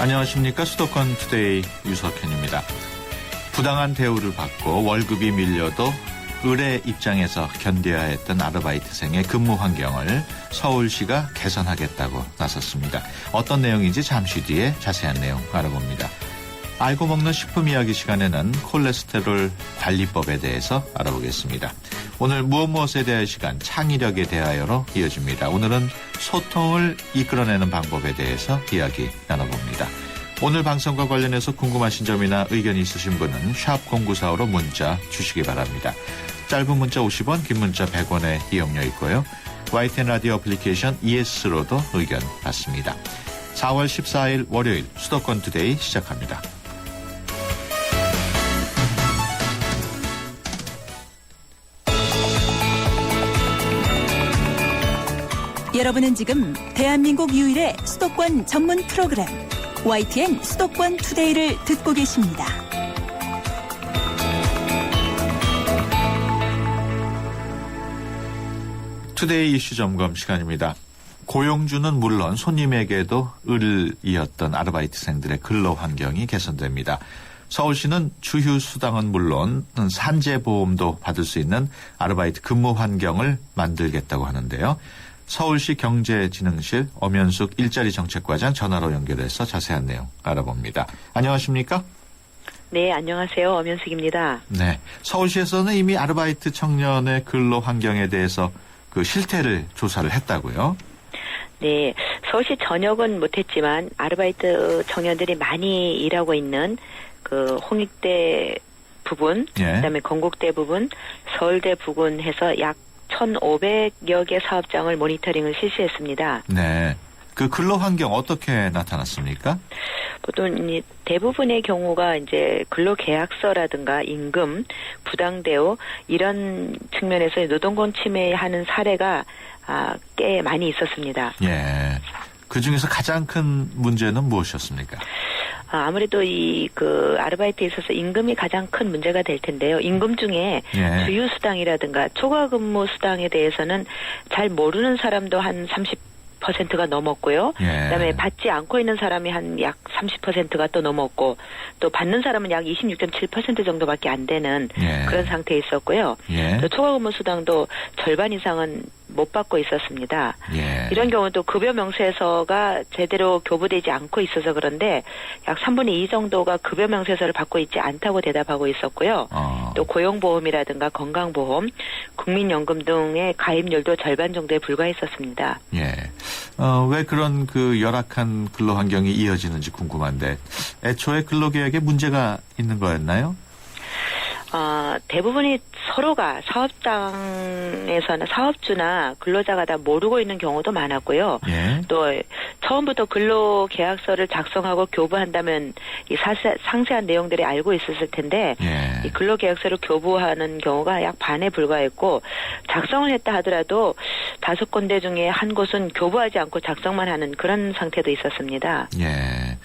안녕하십니까. 수도권 투데이 유석현입니다. 부당한 대우를 받고 월급이 밀려도 을의 입장에서 견뎌야 했던 아르바이트생의 근무 환경을 서울시가 개선하겠다고 나섰습니다. 어떤 내용인지 잠시 뒤에 자세한 내용 알아봅니다. 알고 먹는 식품 이야기 시간에는 콜레스테롤 관리법에 대해서 알아보겠습니다. 오늘 무엇에 대할 시간 창의력에 대하여로 이어집니다. 오늘은 소통을 이끌어내는 방법에 대해서 이야기 나눠봅니다. 오늘 방송과 관련해서 궁금하신 점이나 의견이 있으신 분은 샵0945로 문자 주시기 바랍니다. 짧은 문자 50원, 긴 문자 100원의 이용료 있고요. YTN 라디오 애플리케이션 ES로도 의견 받습니다. 4월 14일 월요일 수도권 투데이 시작합니다. 여러분은 지금 대한민국 유일의 수도권 전문 프로그램 YTN 수도권 투데이를 듣고 계십니다. 투데이 이슈 점검 시간입니다. 고용주는 물론 손님에게도 을이었던 아르바이트생들의 근로 환경이 개선됩니다. 서울시는 주휴수당은 물론 산재보험도 받을 수 있는 아르바이트 근무 환경을 만들겠다고 하는데요. 서울시 경제진흥실 엄현숙 일자리 정책과장 전화로 연결해서 자세한 내용 알아봅니다. 안녕하십니까? 네, 안녕하세요. 엄현숙입니다. 네, 서울시에서는 이미 아르바이트 청년의 근로 환경에 대해서 그 실태를 조사를 했다고요? 네, 서울시 전역은 못했지만 아르바이트 청년들이 많이 일하고 있는 그 홍익대 부분, 예. 그다음에 건국대 부분, 서울대 부분 해서 약 1,500여 개 사업장을 모니터링을 실시했습니다. 네. 그 근로 환경 어떻게 나타났습니까? 보통 대부분의 경우가 이제 근로계약서라든가 임금, 부당대우 이런 측면에서 노동권 침해하는 사례가 꽤 많이 있었습니다. 예. 그 중에서 가장 큰 문제는 무엇이었습니까? 아무래도 그 아르바이트에 있어서 임금이 가장 큰 문제가 될 텐데요. 임금 중에 예. 주휴수당이라든가 초과근무 수당에 대해서는 잘 모르는 사람도 한 30%가 넘었고요. 예. 그다음에 받지 않고 있는 사람이 한 약 30%가 또 넘었고 또 받는 사람은 약 26.7% 정도밖에 안 되는 예. 그런 상태에 있었고요. 예. 또 초과근무 수당도 절반 이상은 못 받고 있었습니다. 예. 이런 경우도 급여 명세서가 제대로 교부되지 않고 있어서 그런데 약 3분의 2 정도가 급여 명세서를 받고 있지 않다고 대답하고 있었고요. 또 고용보험이라든가 건강보험, 국민연금 등의 가입률도 절반 정도에 불과했었습니다. 예. 왜 그런 그 열악한 근로 환경이 이어지는지 궁금한데 애초에 근로계약에 문제가 있는 거였나요? 대부분이 서로가 사업장에서는 사업주나 근로자가 다 모르고 있는 경우도 많았고요. 예. 또 처음부터 근로계약서를 작성하고 교부한다면 이 상세한 내용들이 알고 있었을 텐데 예. 이 근로계약서를 교부하는 경우가 약 반에 불과했고 작성을 했다 하더라도 5군데 중에 한 곳은 교부하지 않고 작성만 하는 그런 상태도 있었습니다. 예.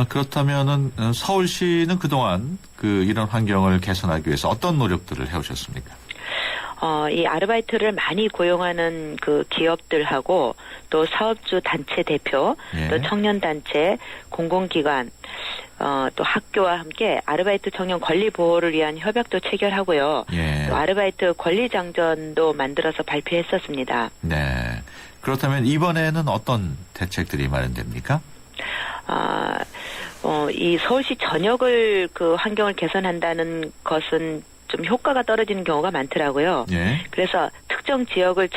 그렇다면은 서울시는 그동안 이런 환경을 개선하기 위해서 어떤 노력들을 해오셨습니까? 이 아르바이트를 많이 고용하는 그 기업들하고 또 사업주 단체 대표, 예. 또 청년단체, 공공기관, 또 학교와 함께 아르바이트 청년 권리 보호를 위한 협약도 체결하고요. 예. 또 아르바이트 권리장전도 만들어서 발표했었습니다. 네. 그렇다면 이번에는 어떤 대책들이 마련됩니까? 이 서울시 전역을 그 환경을 개선한다는 것은 좀 효과가 떨어지는 경우가 많더라고요. 예. 그래서 특정 지역을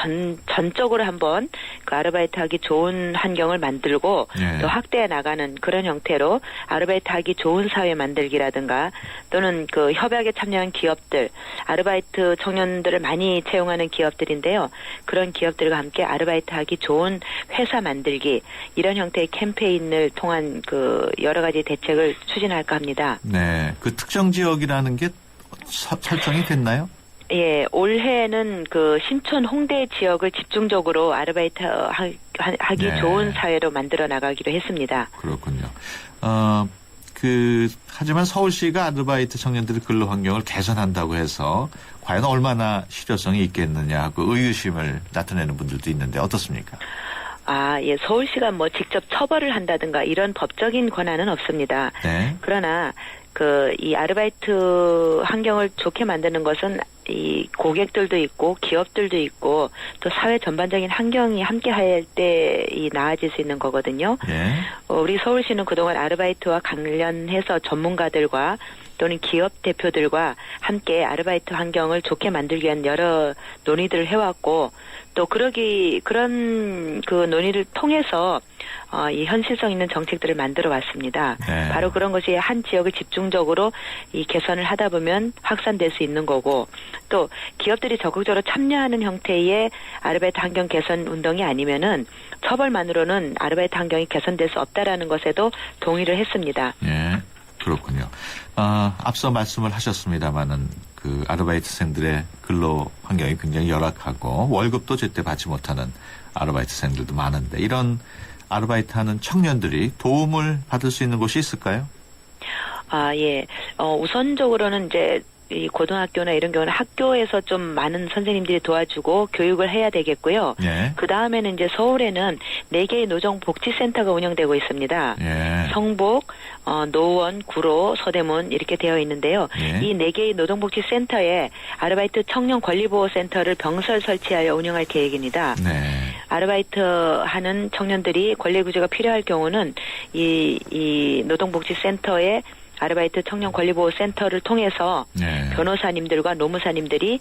전적으로 한번 그 아르바이트 하기 좋은 환경을 만들고 예. 또 확대해 나가는 그런 형태로 아르바이트 하기 좋은 사회 만들기라든가 또는 그 협약에 참여한 기업들, 아르바이트 청년들을 많이 채용하는 기업들인데요. 그런 기업들과 함께 아르바이트 하기 좋은 회사 만들기 이런 형태의 캠페인을 통한 그 여러 가지 대책을 추진할까 합니다. 네. 그 특정 지역이라는 게 설정이 됐나요? 예, 올해는 그 신촌 홍대 지역을 집중적으로 아르바이트 하기 네. 좋은 사회로 만들어 나가기로 했습니다. 그렇군요. 하지만 서울시가 아르바이트 청년들의 근로 환경을 개선한다고 해서 과연 얼마나 실효성이 있겠느냐 하고 의구심을 나타내는 분들도 있는데 어떻습니까? 예, 서울시가 뭐 직접 처벌을 한다든가 이런 법적인 권한은 없습니다. 네. 그러나 이 아르바이트 환경을 좋게 만드는 것은 이 고객들도 있고 기업들도 있고 또 사회 전반적인 환경이 함께 할 때 나아질 수 있는 거거든요. 예. 우리 서울시는 그동안 아르바이트와 관련해서 전문가들과 또는 기업 대표들과 함께 아르바이트 환경을 좋게 만들기 위한 여러 논의들을 해왔고 또 그런 그 논의를 통해서 이 현실성 있는 정책들을 만들어 왔습니다. 네. 바로 그런 것이 한 지역을 집중적으로 이 개선을 하다 보면 확산될 수 있는 거고 또 기업들이 적극적으로 참여하는 형태의 아르바이트 환경 개선 운동이 아니면은 처벌만으로는 아르바이트 환경이 개선될 수 없다라는 것에도 동의를 했습니다. 예. 그렇군요. 앞서 말씀을 하셨습니다마는 그 아르바이트생들의 근로 환경이 굉장히 열악하고 월급도 제때 받지 못하는 아르바이트생들도 많은데 이런 아르바이트하는 청년들이 도움을 받을 수 있는 곳이 있을까요? 예. 우선적으로는 이제 이 고등학교나 이런 경우는 학교에서 좀 많은 선생님들이 도와주고 교육을 해야 되겠고요. 예. 그 다음에는 이제 서울에는 4개의 노정복지센터가 운영되고 있습니다. 예. 성복, 노원, 구로, 서대문 이렇게 되어 있는데요. 예. 이 4개의 노동복지센터에 아르바이트 청년 권리보호센터를 병설 설치하여 운영할 계획입니다. 네. 아르바이트 하는 청년들이 권리구제가 필요할 경우는 이 노동복지센터에 아르바이트 청년 권리보호센터를 통해서 네. 변호사님들과 노무사님들이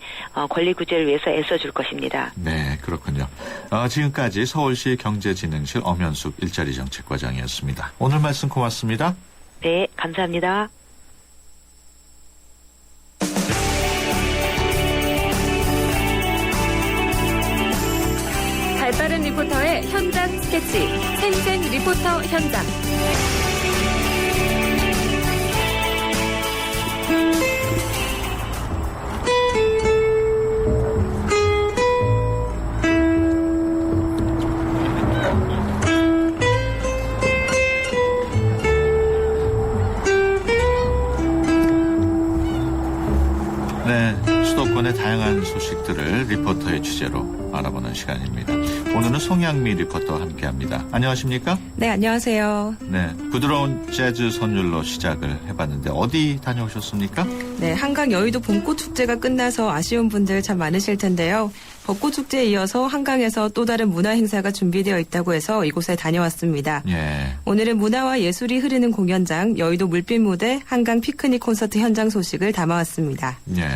권리구제를 위해서 애써줄 것입니다. 네, 그렇군요. 지금까지 서울시 경제진흥실 엄현숙 일자리 정책과장이었습니다. 오늘 말씀 고맙습니다. 네, 감사합니다. 발빠른 리포터의 현장 스케치, 생생 리포터 현장. 네, 수도권의 다양한 소식들을 리포터의 취재로 알아보는 시간입니다. 오늘은 송양미 리포터와 함께합니다. 안녕하십니까? 네, 안녕하세요. 네, 부드러운 재즈 선율로 시작을 해봤는데 어디 다녀오셨습니까? 네, 한강 여의도 봄꽃 축제가 끝나서 아쉬운 분들 참 많으실 텐데요. 벚꽃 축제에 이어서 한강에서 또 다른 문화 행사가 준비되어 있다고 해서 이곳에 다녀왔습니다. 예. 오늘은 문화와 예술이 흐르는 공연장, 여의도 물빛 무대, 한강 피크닉 콘서트 현장 소식을 담아왔습니다. 예.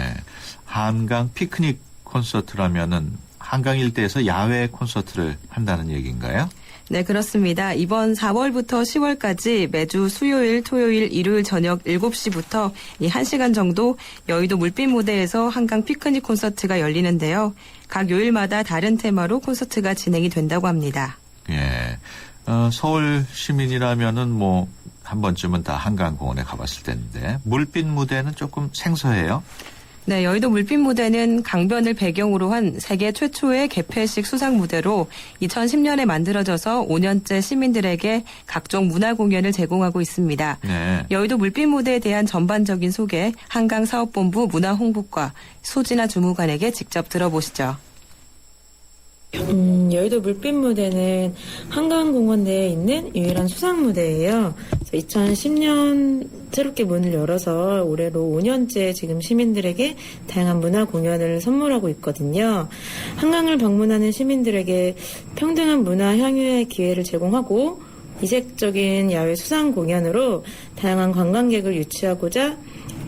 한강 피크닉 콘서트라면은 한강 일대에서 야외 콘서트를 한다는 얘기인가요? 네, 그렇습니다. 이번 4월부터 10월까지 매주 수요일, 토요일, 일요일 저녁 7시부터 이 1시간 정도 여의도 물빛 무대에서 한강 피크닉 콘서트가 열리는데요. 각 요일마다 다른 테마로 콘서트가 진행이 된다고 합니다. 예. 서울 시민이라면은 뭐 한 번쯤은 다 한강공원에 가봤을 텐데 물빛 무대는 조금 생소해요. 네, 여의도 물빛 무대는 강변을 배경으로 한 세계 최초의 개폐식 수상 무대로 2010년에 만들어져서 5년째 시민들에게 각종 문화 공연을 제공하고 있습니다. 네. 여의도 물빛 무대에 대한 전반적인 소개 한강사업본부 문화홍보과 소진아 주무관에게 직접 들어보시죠. 여의도 물빛 무대는 한강공원 내에 있는 유일한 수상 무대예요. 2010년 새롭게 문을 열어서 올해로 5년째 지금 시민들에게 다양한 문화 공연을 선물하고 있거든요. 한강을 방문하는 시민들에게 평등한 문화 향유의 기회를 제공하고 이색적인 야외 수상 공연으로 다양한 관광객을 유치하고자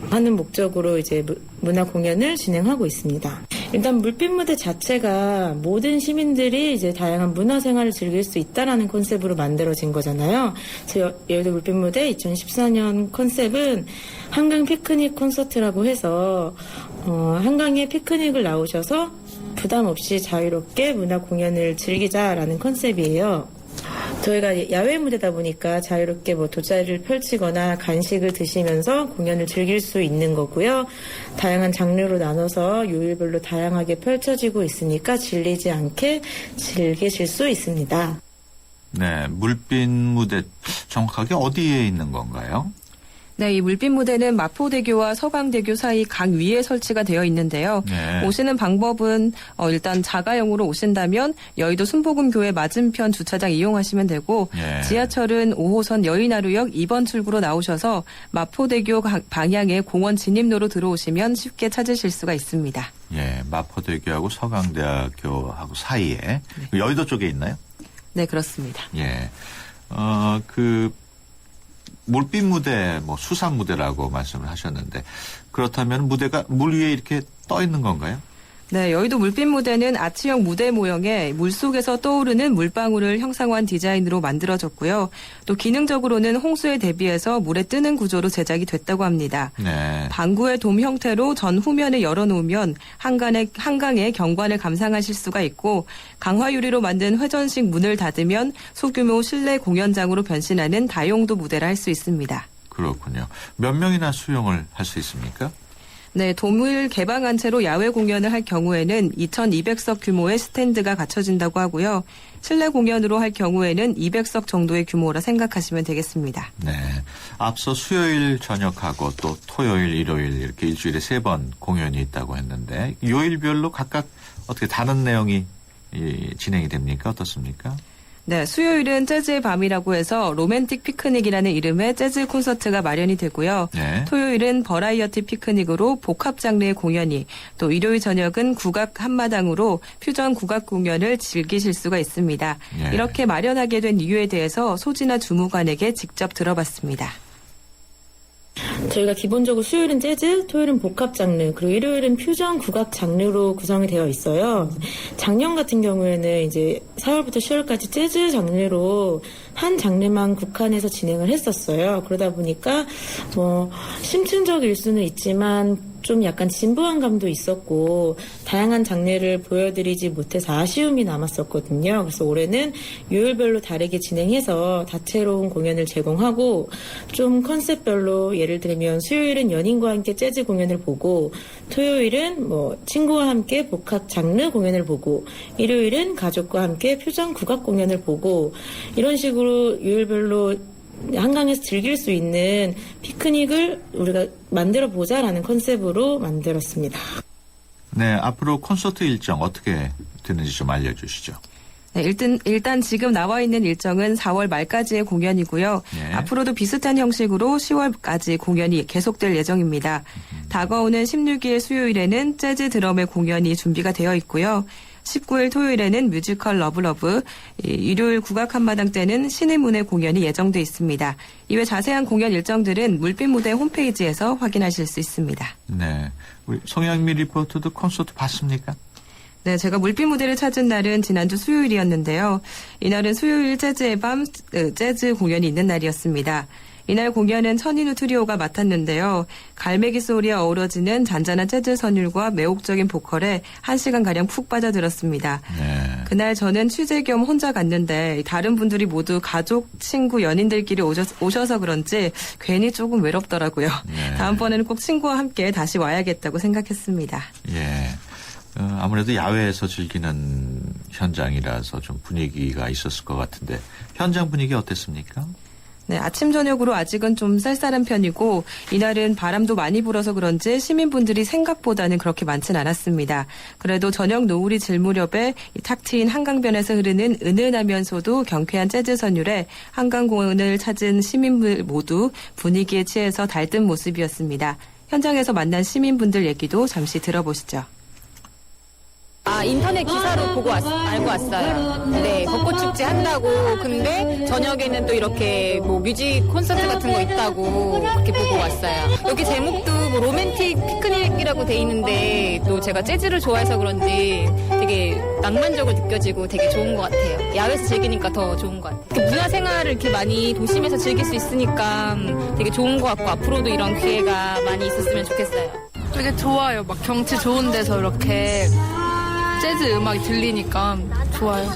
하는 목적으로 이제 문화 공연을 진행하고 있습니다. 일단 물빛 무대 자체가 모든 시민들이 이제 다양한 문화 생활을 즐길 수 있다라는 컨셉으로 만들어진 거잖아요. 그래서 여의도 물빛 무대 2014년 컨셉은 한강 피크닉 콘서트라고 해서 한강에 피크닉을 나오셔서 부담 없이 자유롭게 문화 공연을 즐기자라는 컨셉이에요. 저희가 야외 무대다 보니까 자유롭게 뭐 돗자리를 펼치거나 간식을 드시면서 공연을 즐길 수 있는 거고요. 다양한 장르로 나눠서 요일별로 다양하게 펼쳐지고 있으니까 질리지 않게 즐기실 수 있습니다. 네, 물빛 무대 정확하게 어디에 있는 건가요? 네, 이 물빛 무대는 마포대교와 서강대교 사이 강 위에 설치가 되어 있는데요. 네. 오시는 방법은 일단 자가용으로 오신다면 여의도 순복음교회 맞은편 주차장 이용하시면 되고 네. 지하철은 5호선 여의나루역 2번 출구로 나오셔서 마포대교 방향의 공원 진입로로 들어오시면 쉽게 찾으실 수가 있습니다. 예, 마포대교하고 서강대학교하고 사이에 여의도 쪽에 있나요? 네, 그렇습니다. 예. 물빛 무대, 수산 무대라고 말씀을 하셨는데 그렇다면 무대가 물 위에 이렇게 떠 있는 건가요? 네, 여의도 물빛 무대는 아치형 무대 모형에 물속에서 떠오르는 물방울을 형상화한 디자인으로 만들어졌고요. 또 기능적으로는 홍수에 대비해서 물에 뜨는 구조로 제작이 됐다고 합니다. 네. 방구의 돔 형태로 전 후면을 열어놓으면 한강의 경관을 감상하실 수가 있고 강화 유리로 만든 회전식 문을 닫으면 소규모 실내 공연장으로 변신하는 다용도 무대를 할 수 있습니다. 그렇군요. 몇 명이나 수용을 할 수 있습니까? 네, 돔을 개방한 채로 야외 공연을 할 경우에는 2,200석 규모의 스탠드가 갖춰진다고 하고요. 실내 공연으로 할 경우에는 200석 정도의 규모라 생각하시면 되겠습니다. 네. 앞서 수요일 저녁하고 또 토요일, 일요일 이렇게 일주일에 3번 공연이 있다고 했는데 요일별로 각각 어떻게 다른 내용이 진행이 됩니까? 어떻습니까? 네, 수요일은 재즈의 밤이라고 해서 로맨틱 피크닉이라는 이름의 재즈 콘서트가 마련이 되고요. 네. 토요일은 버라이어티 피크닉으로 복합 장르의 공연이, 또 일요일 저녁은 국악 한마당으로 퓨전 국악 공연을 즐기실 수가 있습니다. 예. 이렇게 마련하게 된 이유에 대해서 소진아 주무관에게 직접 들어봤습니다. 저희가 기본적으로 수요일은 재즈, 토요일은 복합 장르, 그리고 일요일은 퓨전 국악 장르로 구성이 되어 있어요. 작년 같은 경우에는 이제 4월부터 10월까지 재즈 장르로 한 장르만 국한해서 진행을 했었어요. 그러다 보니까 심층적일 수는 있지만 좀 약간 진부한 감도 있었고 다양한 장르를 보여드리지 못해서 아쉬움이 남았었거든요. 그래서 올해는 요일별로 다르게 진행해서 다채로운 공연을 제공하고 좀 컨셉별로 예를 들면 수요일은 연인과 함께 재즈 공연을 보고 토요일은 친구와 함께 복합 장르 공연을 보고 일요일은 가족과 함께 퓨전 국악 공연을 보고 이런 식으로 요일별로 한강에서 즐길 수 있는 피크닉을 우리가 만들어 보자라는 컨셉으로 만들었습니다. 네, 앞으로 콘서트 일정 어떻게 되는지 좀 알려주시죠. 네, 일단 지금 나와 있는 일정은 4월 말까지의 공연이고요. 네. 앞으로도 비슷한 형식으로 10월까지 공연이 계속될 예정입니다. 다가오는 16일 수요일에는 재즈 드럼의 공연이 준비가 되어 있고요. 19일 토요일에는 뮤지컬 러브러브, 일요일 국악 한마당 때는 신의 문의 공연이 예정돼 있습니다. 이외 자세한 공연 일정들은 물빛 무대 홈페이지에서 확인하실 수 있습니다. 네, 우리 송양미 리포터도 콘서트 봤습니까? 네, 제가 물빛 무대를 찾은 날은 지난주 수요일이었는데요. 이날은 수요일 재즈의 밤, 재즈 공연이 있는 날이었습니다. 이날 공연은 천인우 트리오가 맡았는데요. 갈매기 소리에 어우러지는 잔잔한 재즈 선율과 매혹적인 보컬에 1시간가량 푹 빠져들었습니다. 네. 그날 저는 취재 겸 혼자 갔는데 다른 분들이 모두 가족, 친구, 연인들끼리 오셔서 그런지 괜히 조금 외롭더라고요. 네. 다음번에는 꼭 친구와 함께 다시 와야겠다고 생각했습니다. 예. 아무래도 야외에서 즐기는 현장이라서 좀 분위기가 있었을 것 같은데 현장 분위기 어땠습니까? 네, 아침 저녁으로 아직은 좀 쌀쌀한 편이고 이날은 바람도 많이 불어서 그런지 시민분들이 생각보다는 그렇게 많진 않았습니다. 그래도 저녁 노을이 질 무렵에 탁 트인 한강변에서 흐르는 은은하면서도 경쾌한 재즈 선율에 한강공원을 찾은 시민들 모두 분위기에 취해서 달뜬 모습이었습니다. 현장에서 만난 시민분들 얘기도 잠시 들어보시죠. 인터넷 기사로 보고 알고 왔어요. 네, 벚꽃 축제 한다고. 근데 저녁에는 또 이렇게 뮤직 콘서트 같은 거 있다고 그렇게 보고 왔어요. 여기 제목도 로맨틱 피크닉이라고 돼 있는데 또 제가 재즈를 좋아해서 그런지 되게 낭만적으로 느껴지고 되게 좋은 것 같아요. 야외에서 즐기니까 더 좋은 것 같아요. 문화생활을 이렇게 많이 도심에서 즐길 수 있으니까 되게 좋은 것 같고 앞으로도 이런 기회가 많이 있었으면 좋겠어요. 되게 좋아요. 막 경치 좋은 데서 이렇게 재즈 음악이 들리니까 좋아요.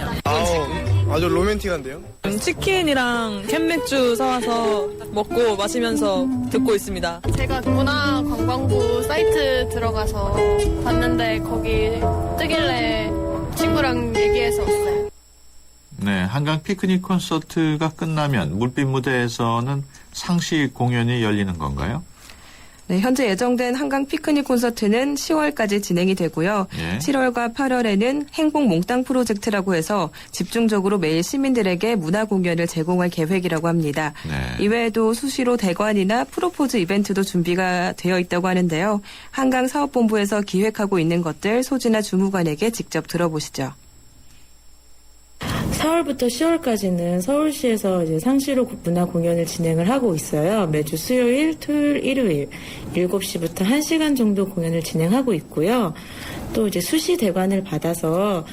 아주 로맨틱한데요? 치킨이랑 캔맥주 사와서 먹고 마시면서 듣고 있습니다. 제가 문화관광부 사이트 들어가서 봤는데 거기 뜨길래 친구랑 얘기해서 왔어요. 네, 한강 피크닉 콘서트가 끝나면 물빛 무대에서는 상시 공연이 열리는 건가요? 네, 현재 예정된 한강 피크닉 콘서트는 10월까지 진행이 되고요. 예. 7월과 8월에는 행복 몽땅 프로젝트라고 해서 집중적으로 매일 시민들에게 문화 공연을 제공할 계획이라고 합니다. 네. 이외에도 수시로 대관이나 프로포즈 이벤트도 준비가 되어 있다고 하는데요. 한강 사업본부에서 기획하고 있는 것들 소진아 주무관에게 직접 들어보시죠. 4월부터 10월까지는 서울시에서 이제 상시로 문화 공연을 진행을 하고 있어요. 매주 수요일, 토요일, 일요일 7시부터 1시간 정도 공연을 진행하고 있고요. 또 이제 수시 대관을 받아서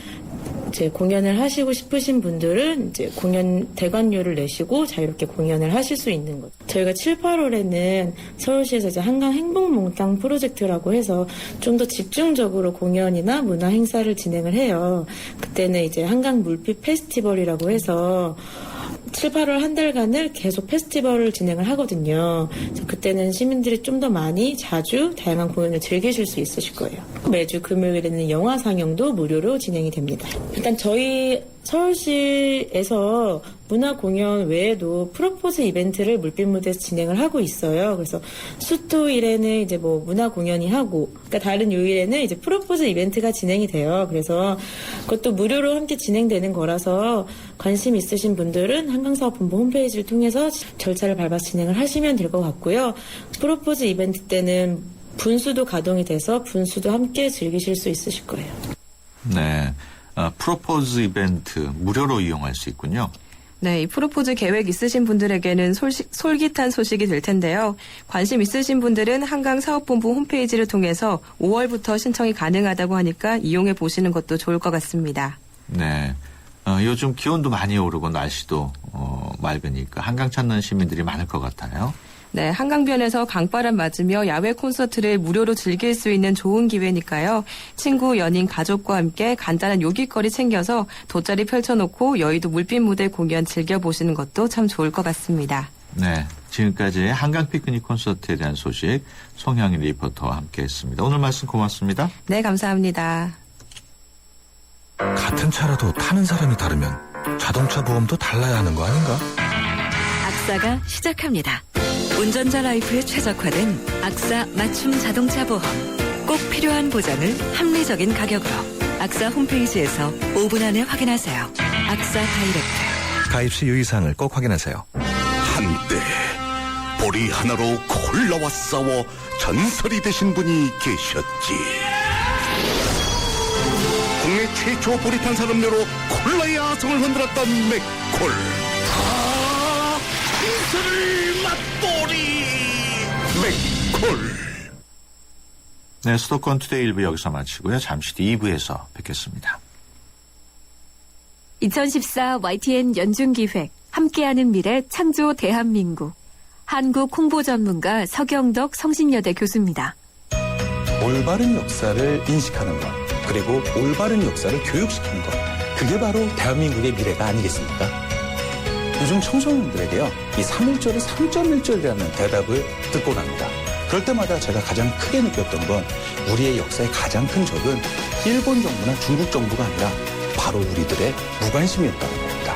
이제 공연을 하시고 싶으신 분들은 이제 공연 대관료를 내시고 자유롭게 공연을 하실 수 있는 거죠. 저희가 7, 8월에는 서울시에서 이제 한강 행복몽땅 프로젝트라고 해서 좀 더 집중적으로 공연이나 문화 행사를 진행을 해요. 그때는 이제 한강 물빛 페스티벌이라고 해서 7, 8월 한 달간을 계속 페스티벌을 진행을 하거든요. 그래서 그때는 시민들이 좀 더 많이 자주 다양한 공연을 즐기실 수 있으실 거예요. 매주 금요일에는 영화 상영도 무료로 진행이 됩니다. 일단 저희 서울시에서 문화 공연 외에도 프로포즈 이벤트를 물빛 무대에서 진행을 하고 있어요. 그래서 수토일에는 이제 뭐 문화 공연이 하고, 그러니까 다른 요일에는 이제 프로포즈 이벤트가 진행이 돼요. 그래서 그것도 무료로 함께 진행되는 거라서 관심 있으신 분들은 한강사업본부 홈페이지를 통해서 절차를 밟아서 진행을 하시면 될 것 같고요. 프로포즈 이벤트 때는 분수도 가동이 돼서 분수도 함께 즐기실 수 있으실 거예요. 네. 프로포즈 이벤트 무료로 이용할 수 있군요. 네, 이 프로포즈 계획 있으신 분들에게는 솔깃한 소식이 될 텐데요. 관심 있으신 분들은 한강사업본부 홈페이지를 통해서 5월부터 신청이 가능하다고 하니까 이용해 보시는 것도 좋을 것 같습니다. 네. 요즘 기온도 많이 오르고 날씨도 맑으니까 한강 찾는 시민들이 많을 것 같아요. 네, 한강변에서 강바람 맞으며 야외 콘서트를 무료로 즐길 수 있는 좋은 기회니까요. 친구, 연인, 가족과 함께 간단한 요깃거리 챙겨서 돗자리 펼쳐놓고 여의도 물빛 무대 공연 즐겨보시는 것도 참 좋을 것 같습니다. 네, 지금까지 한강 피크닉 콘서트에 대한 소식 송향희 리포터와 함께했습니다. 오늘 말씀 고맙습니다. 네, 감사합니다. 같은 차라도 타는 사람이 다르면 자동차 보험도 달라야 하는 거 아닌가? 악사가 시작합니다. 운전자 라이프에 최적화된 악사 맞춤 자동차 보험. 꼭 필요한 보장을 합리적인 가격으로. 악사 홈페이지에서 5분 안에 확인하세요. 악사 다이렉트. 가입 시 유의사항을 꼭 확인하세요. 한때 보리 하나로 콜라와 싸워 전설이 되신 분이 계셨지. 국내 최초 보리 탄산음료로 콜라의 아성을 흔들었던 맥콜. 이슬을 맛보리 맥콜. 네, 수도권 투데이 1부 여기서 마치고요. 잠시 뒤 2부에서 뵙겠습니다. 2014 YTN 연중기획 함께하는 미래 창조 대한민국 한국 홍보 전문가 서경덕 성신여대 교수입니다. 올바른 역사를 인식하는 것, 그리고 올바른 역사를 교육시키는 것, 그게 바로 대한민국의 미래가 아니겠습니까? 요즘 청소년들에게요, 이 3.1절이 3.1절이라는 대답을 듣곤 합니다. 그럴 때마다 제가 가장 크게 느꼈던 건 우리의 역사의 가장 큰 적은 일본 정부나 중국 정부가 아니라 바로 우리들의 무관심이었다는 겁니다.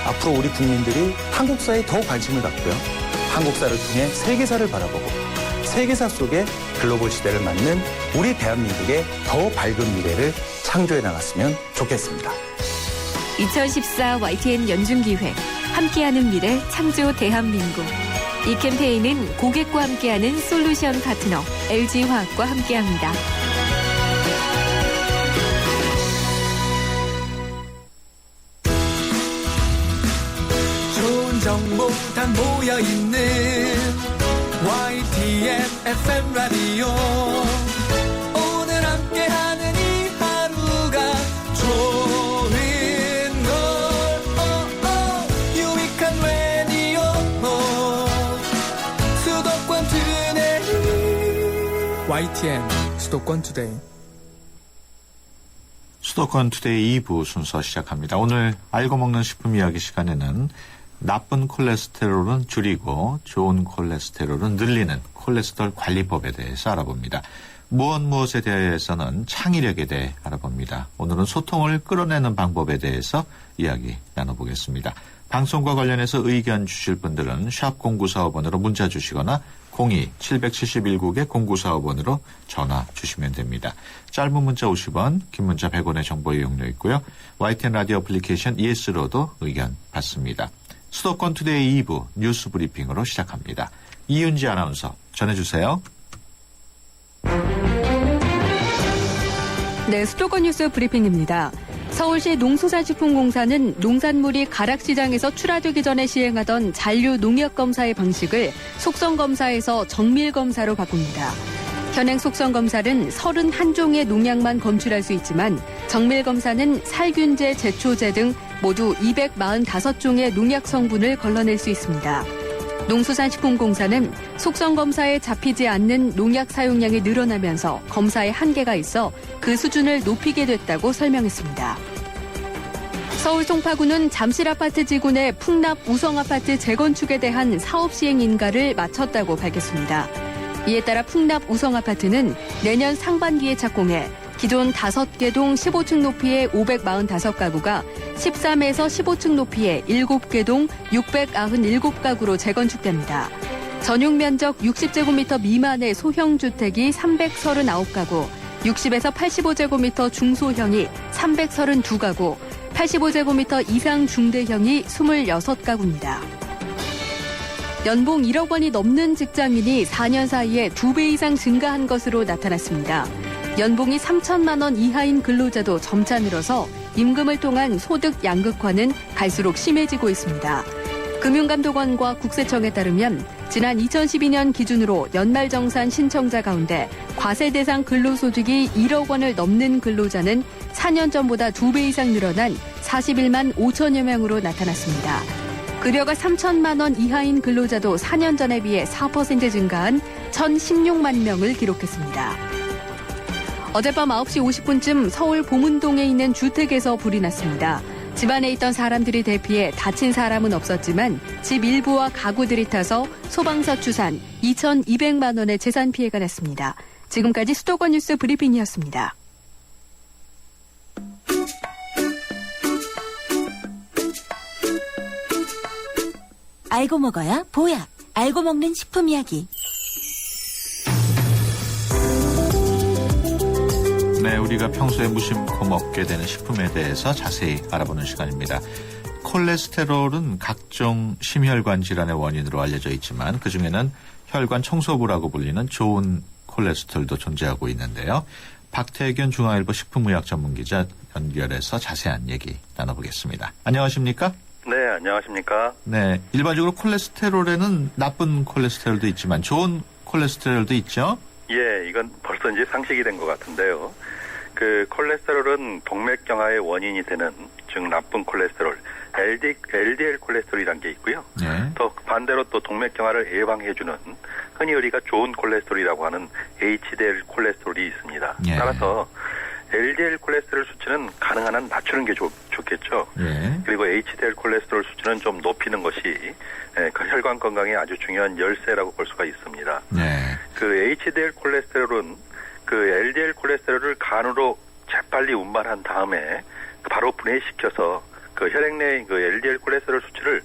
앞으로 우리 국민들이 한국사에 더 관심을 갖고요, 한국사를 통해 세계사를 바라보고 세계사 속에 글로벌 시대를 맞는 우리 대한민국의 더 밝은 미래를 창조해 나갔으면 좋겠습니다. 2014 YTN 연중기획 함께하는 미래 창조 대한민국. 이 캠페인은 고객과 함께하는 솔루션 파트너 LG화학과 함께합니다. 좋은 정보 다 모여있는 YTN FM 라디오. 오늘 함께하는 이 하루가 좋은 걸 유익한 라디오. 수도권 투데이. YTN 수도권 투데이. 수도권 투데이 2부 순서 시작합니다. 오늘 알고 먹는 식품 이야기 시간에는 나쁜 콜레스테롤은 줄이고 좋은 콜레스테롤은 늘리는 콜레스테롤 관리법에 대해서 알아봅니다. 무엇에 대해서는 창의력에 대해 알아봅니다. 오늘은 소통을 끌어내는 방법에 대해서 이야기 나눠보겠습니다. 방송과 관련해서 의견 주실 분들은 샵 0945번으로 문자 주시거나 02-771국에 0945번으로 전화 주시면 됩니다. 짧은 문자 50원, 긴 문자 100원의 정보 이용료 있고요. YTN 라디오 애플리케이션 ES로도 의견 받습니다. 수도권 투데이 2부 뉴스 브리핑으로 시작합니다. 이윤지 아나운서 전해주세요. 네, 수도권 뉴스 브리핑입니다. 서울시 농수산식품공사는 농산물이 가락시장에서 출하되기 전에 시행하던 잔류 농약검사의 방식을 속성검사에서 정밀검사로 바꿉니다. 현행 속성검사는 31종의 농약만 검출할 수 있지만 정밀검사는 살균제, 제초제 등 모두 245종의 농약 성분을 걸러낼 수 있습니다. 농수산식품공사는 속성검사에 잡히지 않는 농약 사용량이 늘어나면서 검사에 한계가 있어 그 수준을 높이게 됐다고 설명했습니다. 서울 송파구는 잠실아파트 지구 내 풍납 우성아파트 재건축에 대한 사업 시행 인가를 마쳤다고 밝혔습니다. 이에 따라 풍납 우성아파트는 내년 상반기에 착공해 기존 5개 동 15층 높이의 545가구가 13에서 15층 높이의 7개 동 697가구로 재건축됩니다. 전용 면적 60제곱미터 미만의 소형 주택이 339가구, 60에서 85제곱미터 중소형이 332가구, 85제곱미터 이상 중대형이 26가구입니다. 연봉 1억 원이 넘는 직장인이 4년 사이에 2배 이상 증가한 것으로 나타났습니다. 연봉이 3천만 원 이하인 근로자도 점차 늘어서 임금을 통한 소득 양극화는 갈수록 심해지고 있습니다. 금융감독원과 국세청에 따르면 지난 2012년 기준으로 연말정산 신청자 가운데 과세 대상 근로소득이 1억 원을 넘는 근로자는 4년 전보다 2배 이상 늘어난 41만 5천여 명으로 나타났습니다. 급여가 3천만 원 이하인 근로자도 4년 전에 비해 4% 증가한 1,016만 명을 기록했습니다. 어젯밤 9시 50분쯤 서울 봉은동에 있는 주택에서 불이 났습니다. 집안에 있던 사람들이 대피해 다친 사람은 없었지만 집 일부와 가구들이 타서 소방서 추산 2,200만 원의 재산 피해가 났습니다. 지금까지 수도권 뉴스 브리핑이었습니다. 알고 먹어야 보약. 알고 먹는 식품 이야기. 네, 우리가 평소에 무심코 먹게 되는 식품에 대해서 자세히 알아보는 시간입니다. 콜레스테롤은 각종 심혈관 질환의 원인으로 알려져 있지만 그중에는 혈관 청소부라고 불리는 좋은 콜레스테롤도 존재하고 있는데요. 박태균 중앙일보 식품의학 전문기자 연결해서 자세한 얘기 나눠보겠습니다. 안녕하십니까? 네, 안녕하십니까? 네, 일반적으로 콜레스테롤에는 나쁜 콜레스테롤도 있지만 좋은 콜레스테롤도 있죠? 예, 이건 벌써 이제 상식이 된 것 같은데요. 그 콜레스테롤은 동맥경화의 원인이 되는 즉 나쁜 콜레스테롤, LDL 콜레스테롤이라는 게 있고요. 네. 또 반대로 또 동맥경화를 예방해주는 흔히 우리가 좋은 콜레스테롤이라고 하는 HDL 콜레스테롤이 있습니다. 네. 따라서 LDL 콜레스테롤 수치는 가능한 한 낮추는 게 좋겠죠. 네. 그리고 HDL 콜레스테롤 수치는 좀 높이는 것이 그 혈관 건강에 아주 중요한 열쇠라고 볼 수가 있습니다. 네. 그 HDL 콜레스테롤은 그 LDL 콜레스테롤을 간으로 재빨리 운반한 다음에 바로 분해시켜서 그 혈액 내 그 LDL 콜레스테롤 수치를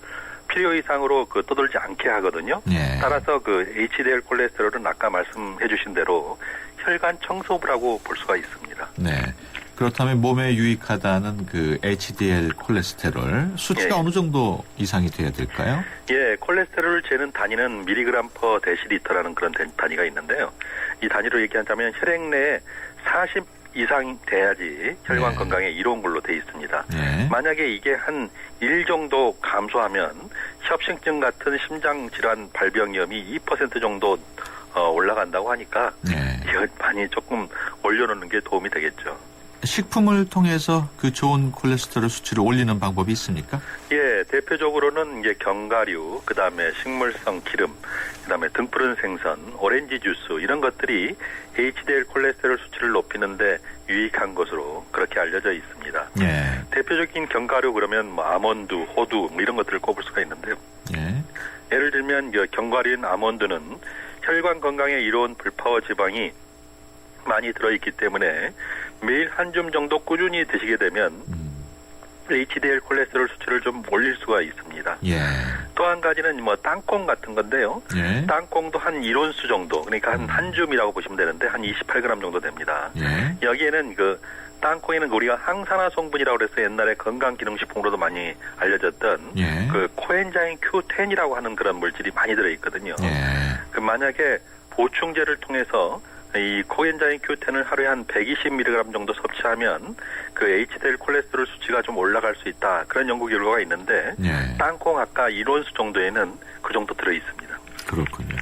필요 이상으로 그 떠돌지 않게 하거든요. 네. 따라서 그 HDL 콜레스테롤은 아까 말씀해주신 대로 혈관 청소부라고 볼 수가 있습니다. 네. 그렇다면 몸에 유익하다는 그 HDL 콜레스테롤 수치가 예. 어느 정도 이상이 돼야 될까요? 예, 콜레스테롤을 재는 단위는 밀리그램 퍼 데시리터라는 그런 단위가 있는데요. 이 단위로 얘기하자면 혈액 내에 40 이상 돼야지 혈관 네. 건강에 이로운 걸로 돼 있습니다. 네. 만약에 이게 한 1 정도 감소하면 협심증 같은 심장 질환 발병 위험이 2% 정도 올라간다고 하니까 네. 이거 많이 조금 올려놓는 게 도움이 되겠죠. 식품을 통해서 그 좋은 콜레스테롤 수치를 올리는 방법이 있습니까? 예, 대표적으로는 이제 견과류, 그 다음에 식물성 기름, 그 다음에 등푸른 생선, 오렌지 주스 이런 것들이 HDL 콜레스테롤 수치를 높이는데 유익한 것으로 그렇게 알려져 있습니다. 예. 대표적인 견과류 그러면 뭐 아몬드, 호두 뭐 이런 것들을 꼽을 수가 있는데요. 예. 예를 들면 견과류인 아몬드는 혈관 건강에 이로운 불파워 지방이 많이 들어있기 때문에 매일 한 줌 정도 꾸준히 드시게 되면 HDL 콜레스테롤 수치를 좀 올릴 수가 있습니다. 예. 또 한 가지는 뭐 땅콩 같은 건데요. 예. 땅콩도 한 1온수 정도, 그러니까 한 줌이라고 보시면 되는데 한 28g 정도 됩니다. 예. 여기에는 그 땅콩에는 우리가 항산화 성분이라고 그래서 옛날에 건강기능식품으로도 많이 알려졌던 예. 그 코엔자임 Q10이라고 하는 그런 물질이 많이 들어있거든요. 예. 그 만약에 보충제를 통해서 이 코엔자임 Q10을 하루에 한 120mg 정도 섭취하면 그 HDL 콜레스테롤 수치가 좀 올라갈 수 있다. 그런 연구 결과가 있는데 예. 땅콩 아까 1온수 정도에는 그 정도 들어있습니다. 그렇군요.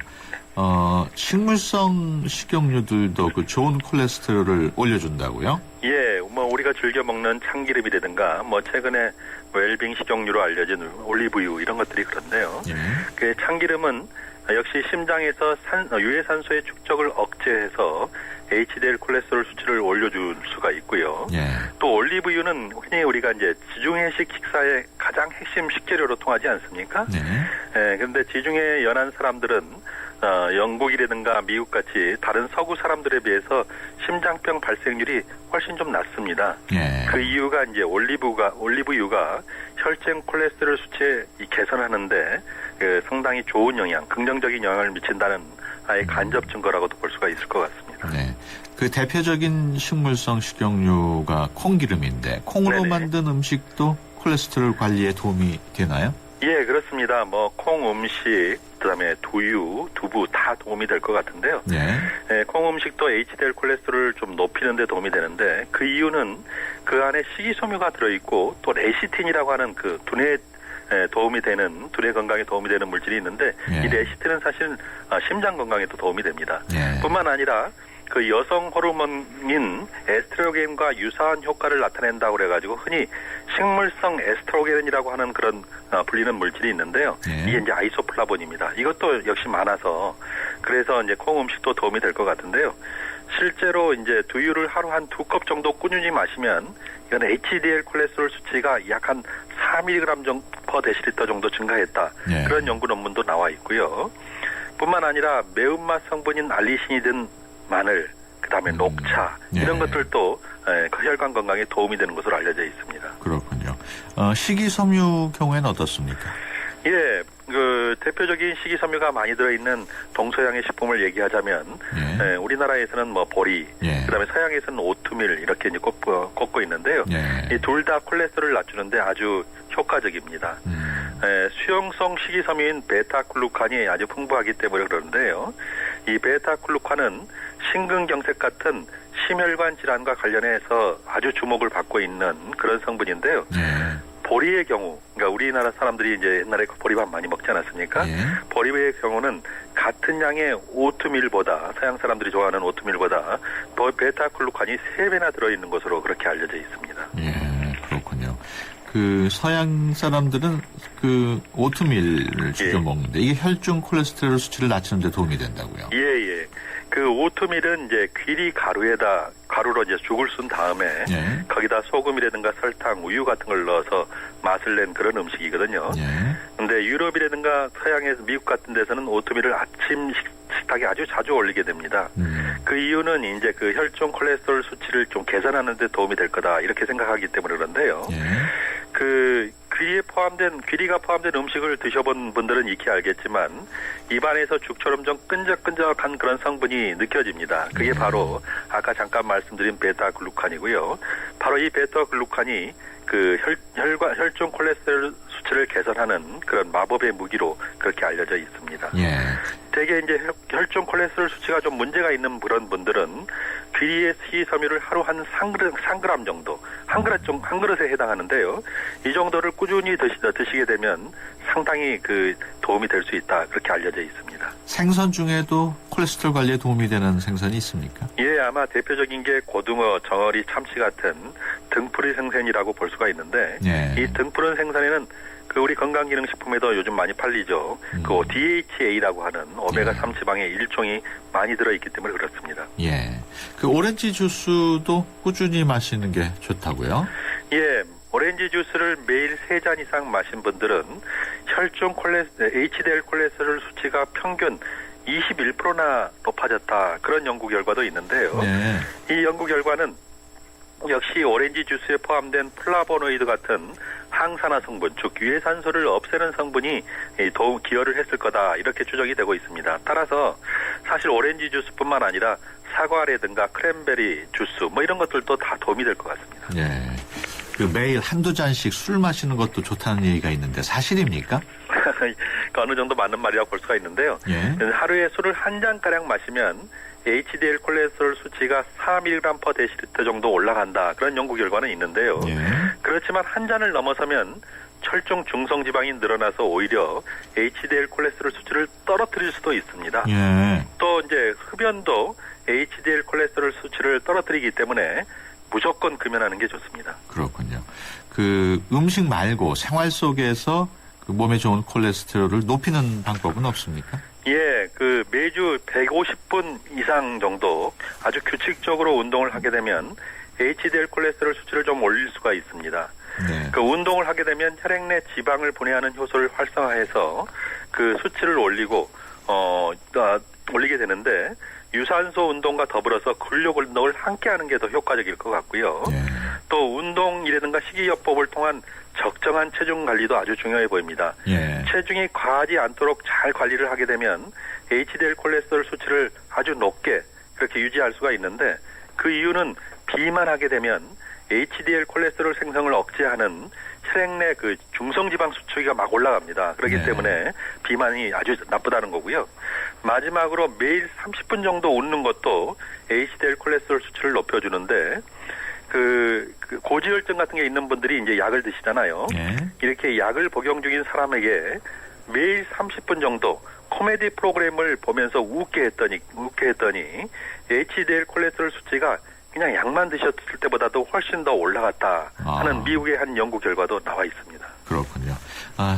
식물성 식용유들도 그 좋은 콜레스테롤을 올려준다고요? 예, 뭐 우리가 즐겨 먹는 참기름이라든가 뭐 최근에 웰빙 식용유로 알려진 올리브유 이런 것들이 그런데요. 예. 그 참기름은 역시 심장에서 유해산소의 축적을 억제해서 HDL 콜레스테롤 수치를 올려줄 수가 있고요. 예. 또 올리브유는 흔히 우리가 이제 지중해식 식사의 가장 핵심 식재료로 통하지 않습니까? 네. 예, 그런데 지중해 연안 사람들은 영국이라든가 미국 같이 다른 서구 사람들에 비해서 심장병 발생률이 훨씬 좀 낮습니다. 예. 그 이유가 이제 올리브유가 혈중 콜레스테롤 수치 개선하는데 그 상당히 좋은 영향, 긍정적인 영향을 미친다는 아예 간접 증거라고도 볼 수가 있을 것 같습니다. 네. 그 대표적인 식물성 식용유가 콩기름인데 콩으로 네네. 만든 음식도 콜레스테롤 관리에 도움이 되나요? 예, 그렇습니다. 뭐 콩 음식, 그다음에 두유, 두부 다 도움이 될 것 같은데요. 네. 예, 콩 음식도 HDL 콜레스테롤을 좀 높이는 데 도움이 되는데 그 이유는 그 안에 식이섬유가 들어있고 또 레시틴이라고 하는 그 두뇌 도움이 되는, 두뇌 건강에 도움이 되는 물질이 있는데 예. 이 레시틴은 사실 심장 건강에도 도움이 됩니다. 예. 뿐만 아니라 그 여성 호르몬인 에스트로겐과 유사한 효과를 나타낸다고 그래가지고 흔히 식물성 에스트로겐이라고 하는 그런 불리는 물질이 있는데요. 예. 이게 이제 아이소플라본입니다. 이것도 역시 많아서 그래서 이제 콩 음식도 도움이 될 것 같은데요. 실제로 이제 두유를 하루 한 2컵 정도 꾸준히 마시면 이건 HDL 콜레스테롤 수치가 약 한 4mg 정도 per 데시리터 정도 증가했다. 예. 그런 연구 논문도 나와 있고요. 뿐만 아니라 매운맛 성분인 알리신이든 마늘, 그다음에 녹차 예. 이런 것들도 혈관 건강에 도움이 되는 것으로 알려져 있습니다. 그렇군요. 식이섬유 경우에는 어떻습니까? 예, 그 대표적인 식이섬유가 많이 들어있는 동서양의 식품을 얘기하자면 예. 우리나라에서는 뭐 보리, 예. 그다음에 서양에서는 오트밀 이렇게 이제 꼽고 있는데요. 예. 이 둘 다 콜레스테롤을 낮추는데 아주 효과적입니다. 수용성 식이섬유인 베타글루칸이 아주 풍부하기 때문에 그러는데요. 이 베타글루칸은 심근경색 같은 심혈관 질환과 관련해서 아주 주목을 받고 있는 그런 성분인데요. 예. 보리의 경우, 그러니까 우리나라 사람들이 이제 옛날에 보리밥 많이 먹지 않았습니까? 예. 보리의 경우는 같은 양의 오트밀보다, 서양 사람들이 좋아하는 오트밀보다 더 베타글루칸이 3배나 들어있는 것으로 그렇게 알려져 있습니다. 예, 그렇군요. 그 서양 사람들은 그 오트밀을 즐겨 먹는데 이게 혈중 콜레스테롤 수치를 낮추는 데 도움이 된다고요. 예, 예. 그 오트밀은 이제 귀리 가루로 이제 죽을 쓴 다음에 예. 거기다 소금이라든가 설탕, 우유 같은 걸 넣어서 맛을 낸 그런 음식이거든요. 예. 근데 유럽이라든가 서양에서 미국 같은 데서는 오트밀을 아침 식탁에 아주 자주 올리게 됩니다. 그 이유는 이제 그 혈중 콜레스테롤 수치를 좀 개선하는 데 도움이 될 거다 이렇게 생각하기 때문에 그런데요. 예. 그 귀리가 포함된 음식을 드셔본 분들은 익히 알겠지만 입안에서 죽처럼 좀 끈적끈적한 그런 성분이 느껴집니다. 그게 바로 아까 잠깐 말씀드린 베타글루칸이고요. 바로 이 베타글루칸이 그 혈중 콜레스테롤 수치를 개선하는 그런 마법의 무기로 그렇게 알려져 있습니다. 예. 대개 이제 혈중 콜레스테롤 수치가 좀 문제가 있는 그런 분들은 귀리의 식이섬유를 하루 한 3g 정도, 한 그릇에 해당하는데요. 이 정도를 꾸준히 드시게 되면 상당히 그 도움이 될 수 있다. 그렇게 알려져 있습니다. 생선 중에도 콜레스테롤 관리에 도움이 되는 생선이 있습니까? 예, 아마 대표적인 게 고등어, 정어리, 참치 같은 등푸른 생선이라고 볼 수가 있는데 예. 이 등푸른 생선에는 그 우리 건강기능식품에도 요즘 많이 팔리죠. 그 DHA라고 하는 오메가3 지방의 일종이 많이 들어있기 때문에 그렇습니다. 예. 그 오렌지 주스도 꾸준히 마시는 게 좋다고요? 예. 오렌지 주스를 매일 3잔 이상 마신 분들은 혈중 HDL 콜레스테롤 수치가 평균 21%나 높아졌다. 그런 연구 결과도 있는데요. 네. 이 연구 결과는 역시 오렌지 주스에 포함된 플라보노이드 같은 항산화 성분, 즉 유해산소를 없애는 성분이 더욱 기여를 했을 거다. 이렇게 추정이 되고 있습니다. 따라서 사실 오렌지 주스뿐만 아니라 사과라든가 크랜베리 주스 뭐 이런 것들도 다 도움이 될 것 같습니다. 예. 그 매일 한두 잔씩 술 마시는 것도 좋다는 얘기가 있는데 사실입니까? 어느 정도 맞는 말이라고 볼 수가 있는데요. 예. 하루에 술을 한 잔가량 마시면 HDL 콜레스테롤 수치가 4mg/dL 정도 올라간다. 그런 연구 결과는 있는데요. 예. 그렇지만 한 잔을 넘어서면 혈중 중성지방이 늘어나서 오히려 HDL 콜레스테롤 수치를 떨어뜨릴 수도 있습니다. 예. 또 이제 흡연도 HDL 콜레스테롤 수치를 떨어뜨리기 때문에 무조건 금연하는 게 좋습니다. 그렇군요. 그 음식 말고 생활 속에서 그 몸에 좋은 콜레스테롤을 높이는 방법은 없습니까? 예, 그 매주 150분 이상 정도 아주 규칙적으로 운동을 하게 되면 HDL 콜레스테롤 수치를 좀 올릴 수가 있습니다. 네. 그 운동을 하게 되면 혈액 내 지방을 분해하는 효소를 활성화해서 그 수치를 올리게 되는데 유산소 운동과 더불어서 근력 운동을 함께 하는 게 더 효과적일 것 같고요. 예. 또 운동이라든가 식이요법을 통한 적정한 체중 관리도 아주 중요해 보입니다. 예. 체중이 과하지 않도록 잘 관리를 하게 되면 HDL 콜레스테롤 수치를 아주 높게 그렇게 유지할 수가 있는데 그 이유는 비만하게 되면 HDL 콜레스테롤 생성을 억제하는 혈액 내 그 중성지방 수치가 막 올라갑니다. 그렇기 네. 때문에 비만이 아주 나쁘다는 거고요. 마지막으로 매일 30분 정도 웃는 것도 HDL 콜레스테롤 수치를 높여주는데 그 고지혈증 같은 게 있는 분들이 이제 약을 드시잖아요. 예. 이렇게 약을 복용 중인 사람에게 매일 30분 정도 코미디 프로그램을 보면서 웃게 했더니 HDL 콜레스테롤 수치가 그냥 약만 드셨을 때보다도 훨씬 더 올라갔다 하는 미국의 한 연구 결과도 나와 있습니다. 그렇군요.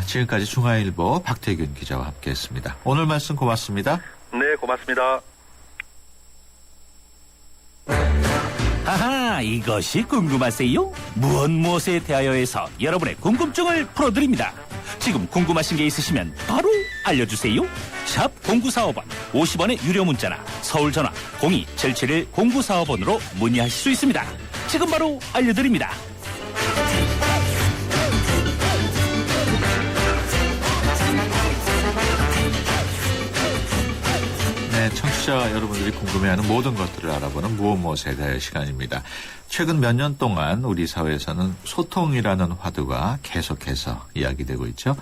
지금까지 중앙일보 박태균 기자와 함께했습니다. 오늘 말씀 고맙습니다. 네, 고맙습니다. 하하, 이것이 궁금하세요? 무엇에 대하여에서 여러분의 궁금증을 풀어드립니다. 지금 궁금하신 게 있으시면 바로 알려주세요. 샵 0945번 50원의 유료 문자나 서울 전화 02-771-0945번으로 문의하실 수 있습니다. 지금 바로 알려드립니다. 네, 청취자 여러분들이 궁금해하는 모든 것들을 알아보는 무엇에 대한 시간입니다. 최근 몇 년 동안 우리 사회에서는 소통이라는 화두가 계속해서 이야기되고 있죠.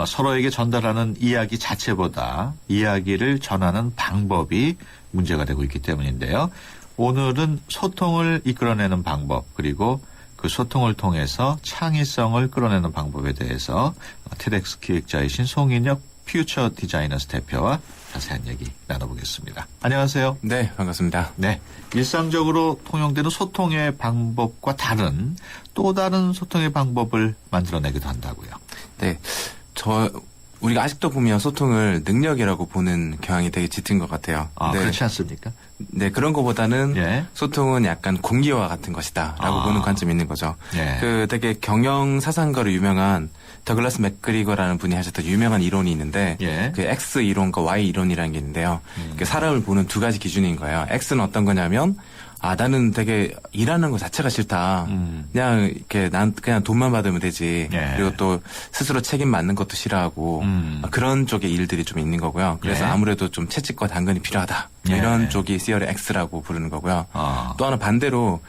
서로에게 전달하는 이야기 자체보다 이야기를 전하는 방법이 문제가 되고 있기 때문인데요. 오늘은 소통을 이끌어내는 방법 그리고 그 소통을 통해서 창의성을 끌어내는 방법에 대해서 TEDx 기획자이신 송인혁 퓨처 디자이너스 대표와 자세한 얘기 나눠보겠습니다. 안녕하세요. 네, 반갑습니다. 네, 일상적으로 통용되는 소통의 방법과 다른 또 다른 소통의 방법을 만들어내기도 한다고요. 네, 우리가 아직도 보면 소통을 능력이라고 보는 경향이 되게 짙은 것 같아요. 네. 그렇지 않습니까? 네, 그런 것보다는 예. 소통은 약간 공기와 같은 것이다라고 보는 관점이 있는 거죠. 예. 그 되게 경영 사상가로 유명한 더글라스 맥그리거라는 분이 하셨던 유명한 이론이 있는데 예. 그 X 이론과 Y 이론이라는 게 있는데요. 그 사람을 보는 두 가지 기준인 거예요. X는 어떤 거냐면 나는 되게 일하는 거 자체가 싫다. 그냥 이렇게 난 그냥 돈만 받으면 되지. 예. 그리고 또 스스로 책임 맡는 것도 싫어하고 그런 쪽의 일들이 좀 있는 거고요. 그래서 예. 아무래도 좀 채찍과 당근이 필요하다. 예. 이런 쪽이 CR의 X라고 부르는 거고요. 또 하나 반대로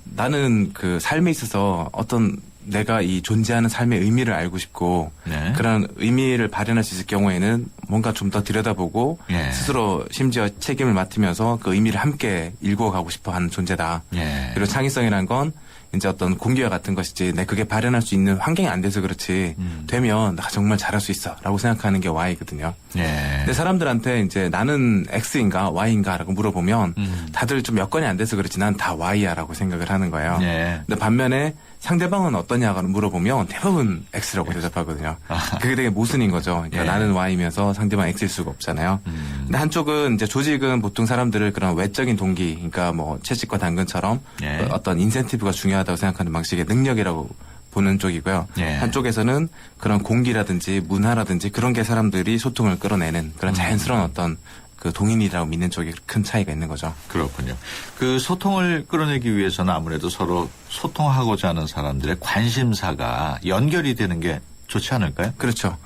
나는 그 삶에 있어서 어떤 내가 이 존재하는 삶의 의미를 알고 싶고 네. 그런 의미를 발현할 수 있을 경우에는 뭔가 좀 더 들여다보고 예. 스스로 심지어 책임을 맡으면서 그 의미를 함께 일구어가고 싶어하는 존재다. 예. 그리고 창의성이란 건 이제 어떤 공기와 같은 것이지 내 그게 발현할 수 있는 환경이 안 돼서 그렇지 되면 나 정말 잘할 수 있어라고 생각하는 게 Y거든요. 예. 근데 사람들한테 이제 나는 X인가 Y인가라고 물어보면 다들 좀 여건이 안 돼서 그렇지 난 다 Y야라고 생각을 하는 거예요. 예. 근데 반면에 상대방은 어떠냐고 물어보면 대부분 X라고 대답하거든요. 그게 되게 모순인 거죠. 그러니까 예. 나는 Y면서 상대방 X일 수가 없잖아요. 근데 한쪽은 이제 조직은 보통 사람들을 그런 외적인 동기, 그러니까 뭐 채찍과 당근처럼 예. 어떤 인센티브가 중요하다고 생각하는 방식의 능력이라고 보는 쪽이고요. 예. 한쪽에서는 그런 공기라든지 문화라든지 그런 게 사람들이 소통을 끌어내는 그런 자연스러운 어떤 그 동인이라고 믿는 쪽이 큰 차이가 있는 거죠. 그렇군요. 그 소통을 끌어내기 위해서는 아무래도 서로 소통하고자 하는 사람들의 관심사가 연결이 되는 게 좋지 않을까요? 그렇죠.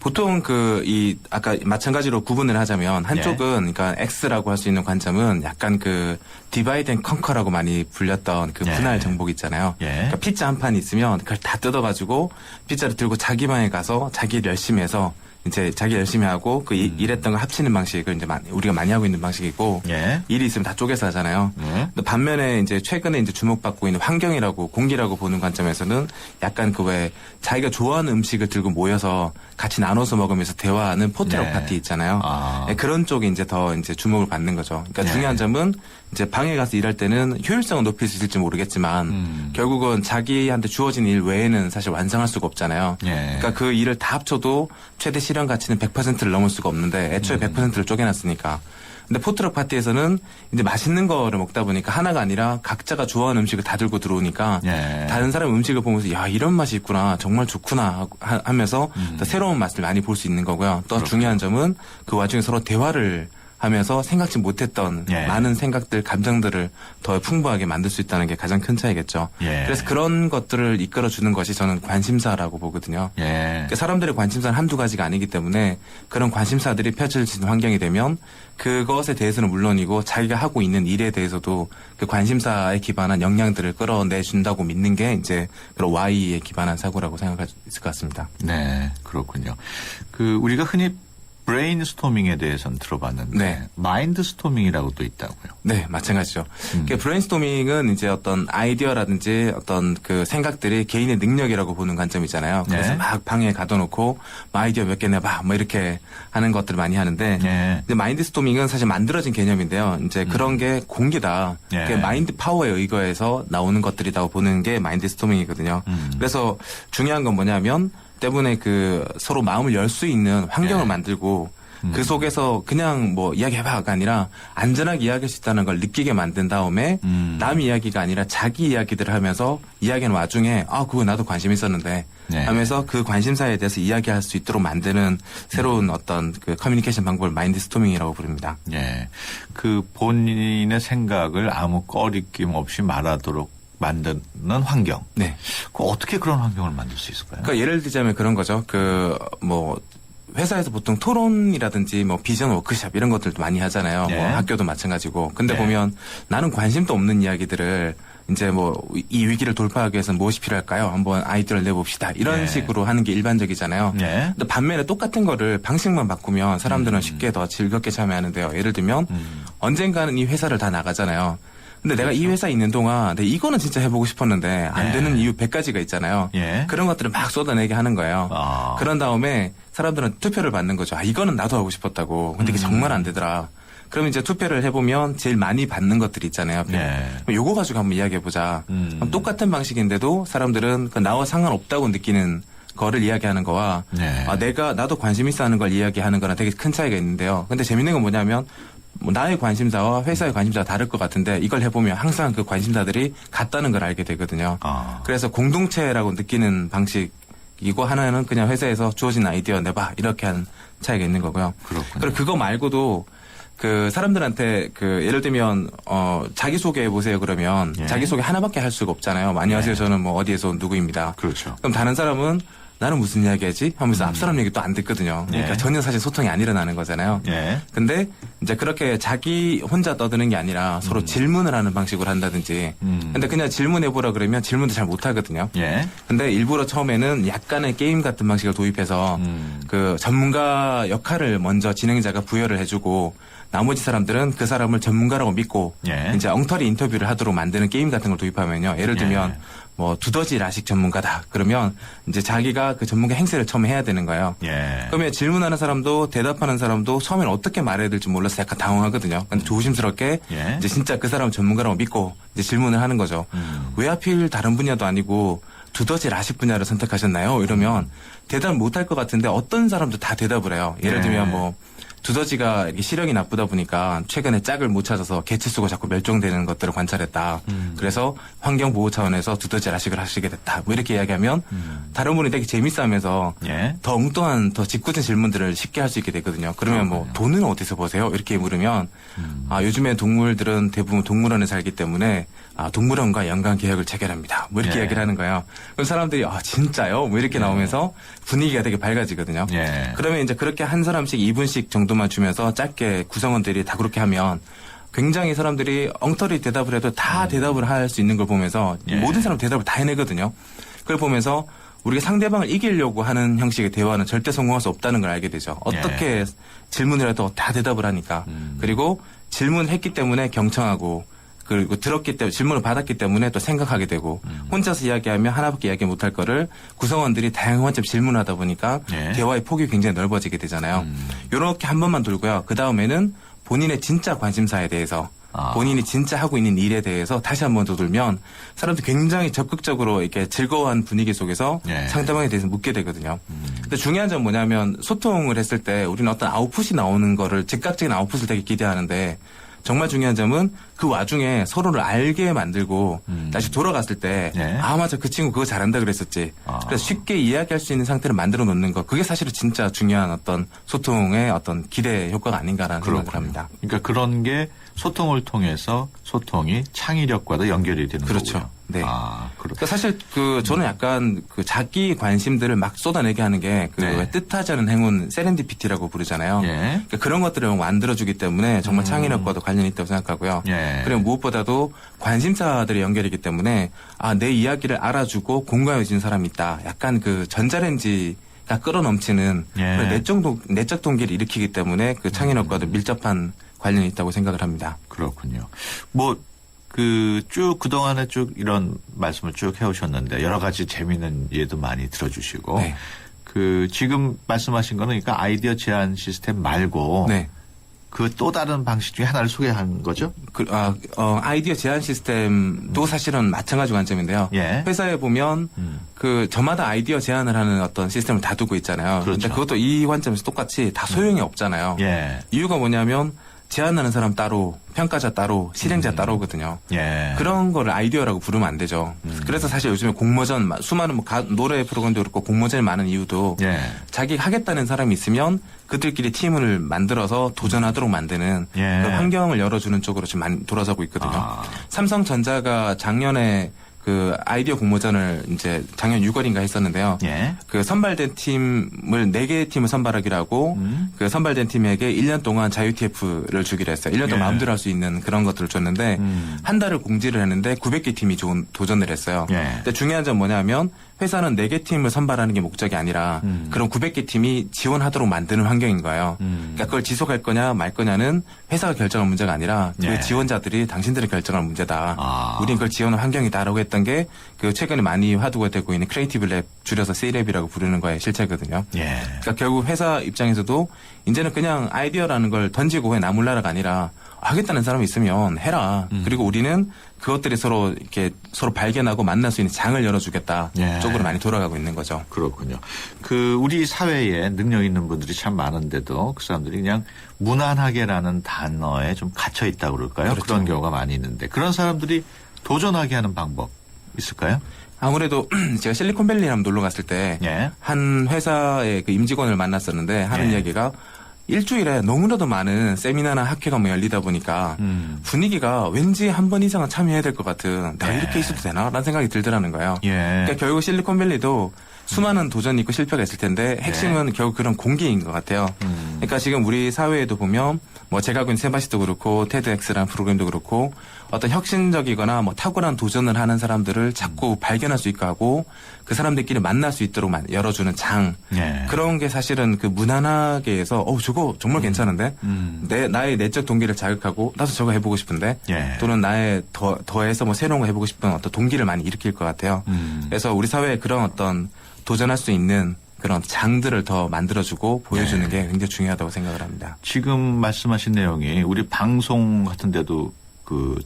보통 아까 마찬가지로 구분을 하자면 한쪽은 그러니까 X라고 할 수 있는 관점은 약간 그 디바이드 앤 컨커라고 많이 불렸던 그 분할 정복 있잖아요. 그러니까 피자 한 판 있으면 그걸 다 뜯어가지고 피자를 들고 자기 방에 가서 자기 일 열심히 해서 이제 자기 열심히 하고 그 일했던 걸 합치는 방식을 이제 우리가 많이 하고 있는 방식이고 일이 있으면 다 쪼개서 하잖아요. 근데 반면에 이제 최근에 이제 주목받고 있는 환경이라고 공기라고 보는 관점에서는 약간 그 왜 자기가 좋아하는 음식을 들고 모여서 같이 나눠서 먹으면서 대화하는 포트럭 파티 있잖아요. 그런 쪽이 이제 더 이제 주목을 받는 거죠. 그러니까 중요한 점은 이제 방에 가서 일할 때는 효율성을 높일 수 있을지 모르겠지만 결국은 자기한테 주어진 일 외에는 사실 완성할 수가 없잖아요. 그러니까 그 일을 다 합쳐도 최대 실현 가치는 100%를 넘을 수가 없는데 애초에 100%를 쪼개놨으니까. 근데 포트럭 파티에서는 이제 맛있는 거를 먹다 보니까 하나가 아니라 각자가 좋아하는 음식을 다 들고 들어오니까 다른 사람 음식을 보면서 야 이런 맛이 있구나 정말 좋구나 하면서 더 새로운 맛을 많이 볼 수 있는 거고요. 또 중요한 점은 그 와중에 서로 대화를 하면서 생각지 못했던 많은 생각들, 감정들을 더 풍부하게 만들 수 있다는 게 가장 큰 차이겠죠. 그래서 그런 것들을 이끌어주는 것이 저는 관심사라고 보거든요. 그러니까 사람들의 관심사는 한두 가지가 아니기 때문에 그런 관심사들이 펼쳐지는 환경이 되면 그것에 대해서는 물론이고 자기가 하고 있는 일에 대해서도 그 관심사에 기반한 역량들을 끌어내준다고 믿는 게 이제 그런 Y에 기반한 사고라고 생각할 수 있을 것 같습니다. 네, 그렇군요. 그 우리가 흔히 브레인스토밍에 대해서는 들어봤는데 마인드스토밍이라고 또 있다고요. 네, 마찬가지죠. 그러니까 브레인스토밍은 이제 어떤 아이디어라든지 어떤 그 생각들이 개인의 능력이라고 보는 관점이잖아요. 그래서 막 방에 가둬놓고 아이디어 몇 개 내봐 뭐 이렇게 하는 것들을 많이 하는데 근데 마인드스토밍은 사실 만들어진 개념인데요. 이제 그런 게 공기다. 그게 마인드 파워에 의거해서 나오는 것들이라고 보는 게 마인드스토밍이거든요. 그래서 중요한 건 뭐냐면 때문에 그 서로 마음을 열 수 있는 환경을 만들고 그 속에서 그냥 뭐 이야기해봐가 아니라 안전하게 이야기할 수 있다는 걸 느끼게 만든 다음에 남 이야기가 아니라 자기 이야기들을 하면서 이야기하는 와중에 그거 나도 관심 있었는데 하면서 그 관심사에 대해서 이야기할 수 있도록 만드는 새로운 어떤 그 커뮤니케이션 방법을 마인드스토밍이라고 부릅니다. 그 본인의 생각을 아무 꺼리낌 없이 말하도록 만드는 환경. 그 어떻게 그런 환경을 만들 수 있을까요? 그러니까 예를 들자면 그런 거죠. 회사에서 보통 토론이라든지 뭐 비전 워크숍 이런 것들도 많이 하잖아요. 뭐 학교도 마찬가지고. 근데 보면 나는 관심도 없는 이야기들을 이제 뭐 이 위기를 돌파하기 위해서는 무엇이 필요할까요? 한번 아이디어를 내봅시다. 이런 식으로 하는 게 일반적이잖아요. 근데 반면에 똑같은 거를 방식만 바꾸면 사람들은 쉽게 더 즐겁게 참여하는데요. 예를 들면 언젠가는 이 회사를 다 나가잖아요. 근데 내가 이 회사에 있는 동안 이거는 진짜 해보고 싶었는데 안 되는 이유 100가지가 있잖아요. 그런 것들을 막 쏟아내게 하는 거예요. 그런 다음에 사람들은 투표를 받는 거죠. 이거는 나도 하고 싶었다고. 근데 이게 정말 안 되더라. 그럼 이제 투표를 해보면 제일 많이 받는 것들이 있잖아요. 요거 가지고 한번 이야기해보자. 그럼 똑같은 방식인데도 사람들은 나와 상관없다고 느끼는 거를 이야기하는 거와 나도 관심 있어 하는 걸 이야기하는 거랑 되게 큰 차이가 있는데요. 근데 재밌는 건 뭐냐면 나의 관심사와 회사의 관심사가 다를 것 같은데 이걸 해보면 항상 그 관심사들이 같다는 걸 알게 되거든요. 그래서 공동체라고 느끼는 방식이고 하나는 그냥 회사에서 주어진 아이디어 내봐 이렇게 한 차이가 있는 거고요. 그리고 그거 말고도 그 사람들한테 그 예를 들면 자기소개해 보세요 그러면 자기소개 하나밖에 할 수가 없잖아요. 안녕하세요 저는 뭐 어디에서 온 누구입니다. 그럼 다른 사람은 나는 무슨 이야기 하지? 하면서 앞 사람 얘기 또 안 듣거든요. 그러니까 전혀 사실 소통이 안 일어나는 거잖아요. 근데 이제 그렇게 자기 혼자 떠드는 게 아니라 서로 질문을 하는 방식으로 한다든지. 근데 그냥 질문해보라 그러면 질문도 잘 못하거든요. 근데 일부러 처음에는 약간의 게임 같은 방식을 도입해서 그 전문가 역할을 먼저 진행자가 부여를 해주고 나머지 사람들은 그 사람을 전문가라고 믿고 이제 엉터리 인터뷰를 하도록 만드는 게임 같은 걸 도입하면요. 예를 들면 뭐 두더지 라식 전문가다. 그러면 이제 자기가 그 전문가 행세를 처음에 해야 되는 거예요. 그러면 질문하는 사람도 대답하는 사람도 처음엔 어떻게 말해야 될지 몰라서 약간 당황하거든요. 근데 조심스럽게 이제 진짜 그 사람을 전문가라고 믿고 이제 질문을 하는 거죠. 왜 하필 다른 분야도 아니고 두더지 라식 분야를 선택하셨나요? 이러면 대답을 못할 것 같은데 어떤 사람도 다 대답을 해요. 예를 들면 뭐 두더지가 이렇게 시력이 나쁘다 보니까 최근에 짝을 못 찾아서 개체수가 자꾸 멸종되는 것들을 관찰했다. 그래서 환경보호 차원에서 두더지 라식을 하시게 됐다. 뭐 이렇게 이야기하면 다른 분이 되게 재밌어하면서 더 엉뚱한 더 짓궂은 질문들을 쉽게 할 수 있게 되거든요. 그러면 뭐 돈은 어디서 버세요? 이렇게 물으면 요즘에 동물들은 대부분 동물원에 살기 때문에 동물원과 연관 계약을 체결합니다. 뭐 이렇게 이야기를 하는 거예요. 그럼 사람들이 진짜요? 뭐 이렇게 나오면서 분위기가 되게 밝아지거든요. 그러면 이제 그렇게 한 사람씩 2분씩 정도만 주면서 짧게 구성원들이 다 그렇게 하면 굉장히 사람들이 엉터리 대답을 해도 다 대답을 할 수 있는 걸 보면서 모든 사람 대답을 다 해내거든요. 그걸 보면서 우리가 상대방을 이기려고 하는 형식의 대화는 절대 성공할 수 없다는 걸 알게 되죠. 어떻게 질문을 해도 다 대답을 하니까. 그리고 질문했기 때문에 경청하고 그리고 들었기 때문에 질문을 받았기 때문에 또 생각하게 되고 혼자서 이야기하면 하나밖에 이야기 못할 거를 구성원들이 다양한 관점 질문하다 보니까 대화의 폭이 굉장히 넓어지게 되잖아요. 이렇게 한 번만 돌고요. 그 다음에는 본인의 진짜 관심사에 대해서 본인이 진짜 하고 있는 일에 대해서 다시 한 번 더 돌면 사람들이 굉장히 적극적으로 이렇게 즐거워하는 분위기 속에서 상대방에 대해서 묻게 되거든요. 근데 중요한 점 뭐냐면 소통을 했을 때 우리는 어떤 아웃풋이 나오는 거를 즉각적인 아웃풋을 되게 기대하는데 정말 중요한 점은 그 와중에 서로를 알게 만들고 다시 돌아갔을 때 맞아 그 친구 그거 잘한다 그랬었지. 그래서 쉽게 이야기할 수 있는 상태를 만들어 놓는 거 그게 사실은 진짜 중요한 어떤 소통의 어떤 기대 효과가 아닌가라는 생각을 합니다. 그러니까 그런 게 소통을 통해서 소통이 창의력과도 연결이 되는 그렇죠. 거고요. 네. 그러니까 사실 저는 약간 자기 관심들을 막 쏟아내게 하는 게 왜 뜻하지 않은 행운 세렌디피티라고 부르잖아요. 그러니까 그런 것들을 만들어주기 때문에 정말 창의력과도 관련이 있다고 생각하고요. 그리고 무엇보다도 관심사들이 연결이기 때문에 내 이야기를 알아주고 공감해 주는 사람이 있다. 약간 전자레인지가 끌어넘치는 내적 동기를 일으키기 때문에 그 창의력과도 밀접한 관련이 있다고 생각을 합니다. 그렇군요. 그동안에 쭉 이런 말씀을 쭉 해오셨는데, 여러 가지 재미있는 예도 많이 들어주시고, 지금 말씀하신 거는 그러니까 아이디어 제안 시스템 말고, 그 또 다른 방식 중에 하나를 소개한 거죠? 아이디어 제안 시스템도 사실은 마찬가지 관점인데요. 회사에 보면 저마다 아이디어 제안을 하는 어떤 시스템을 다 두고 있잖아요. 그런데 그것도 이 관점에서 똑같이 다 소용이 없잖아요. 이유가 뭐냐면 제안하는 사람 따로, 평가자 따로, 실행자 따로거든요. 그런 거를 아이디어라고 부르면 안 되죠. 그래서 사실 요즘에 공모전, 수많은 노래 프로그램도 그렇고 공모전이 많은 이유도 자기가 하겠다는 사람이 있으면 그들끼리 팀을 만들어서 도전하도록 만드는 그 환경을 열어주는 쪽으로 지금 많이 돌아서고 있거든요. 삼성전자가 작년에 그 아이디어 공모전을 이제 작년 6월인가 했었는데요. 그 선발된 팀을 4개의 팀을 선발하기로 하고 그 선발된 팀에게 1년 동안 자유 TF를 주기로 했어요. 1년 동안 마음대로 할 수 있는 그런 것들을 줬는데 한 달을 공지를 했는데 900개 팀이 도전을 했어요. 근데 중요한 점 뭐냐면 회사는 4개 팀을 선발하는 게 목적이 아니라 그런 900개 팀이 지원하도록 만드는 환경인 거예요. 그러니까 그걸 지속할 거냐 말 거냐는 회사가 결정할 문제가 아니라 그 지원자들이 당신들이 결정할 문제다. 우린 그걸 지원할 환경이다라고 했던 게 그 최근에 많이 화두가 되고 있는 크리에이티브 랩 줄여서 C랩이라고 부르는 거의 실체거든요. 그러니까 결국 회사 입장에서도 이제는 그냥 아이디어라는 걸 던지고 왜 나몰라라가 아니라 하겠다는 사람이 있으면 해라. 그리고 우리는 그것들이 서로 발견하고 만날 수 있는 장을 열어주겠다. 쪽으로 많이 돌아가고 있는 거죠. 그렇군요. 우리 사회에 능력 있는 분들이 참 많은데도 그 사람들이 그냥 무난하게라는 단어에 좀 갇혀 있다고 그럴까요? 그런 경우가 많이 있는데 그런 사람들이 도전하게 하는 방법 있을까요? 아무래도 제가 실리콘밸리 한번 놀러 갔을 때 한 회사의 그 임직원을 만났었는데 하는 이야기가 일주일에 너무나도 많은 세미나나 학회가 열리다 보니까 분위기가 왠지 한 번 이상은 참여해야 될 것 같은 내가 이렇게 있어도 되나? 라는 생각이 들더라는 거예요. 그러니까 결국 실리콘밸리도 수많은 도전이 있고 실패가 있을 텐데 핵심은 결국 그런 공기인 것 같아요. 그러니까 지금 우리 사회에도 보면 제가 하고 있는 세바시도 그렇고 테드엑스라는 프로그램도 그렇고 어떤 혁신적이거나 탁월한 도전을 하는 사람들을 자꾸 발견할 수 있게 하고 그 사람들끼리 만날 수 있도록 열어주는 장 그런 게 사실은 그 무난하게 해서 저거 정말 괜찮은데 나의 내적 동기를 자극하고 나도 저거 해보고 싶은데 또는 나의 더해서 새로운 거 해보고 싶은 어떤 동기를 많이 일으킬 것 같아요. 그래서 우리 사회에 그런 어떤 도전할 수 있는 그런 장들을 더 만들어주고 보여주는 게 굉장히 중요하다고 생각을 합니다. 지금 말씀하신 내용이 우리 방송 같은 데도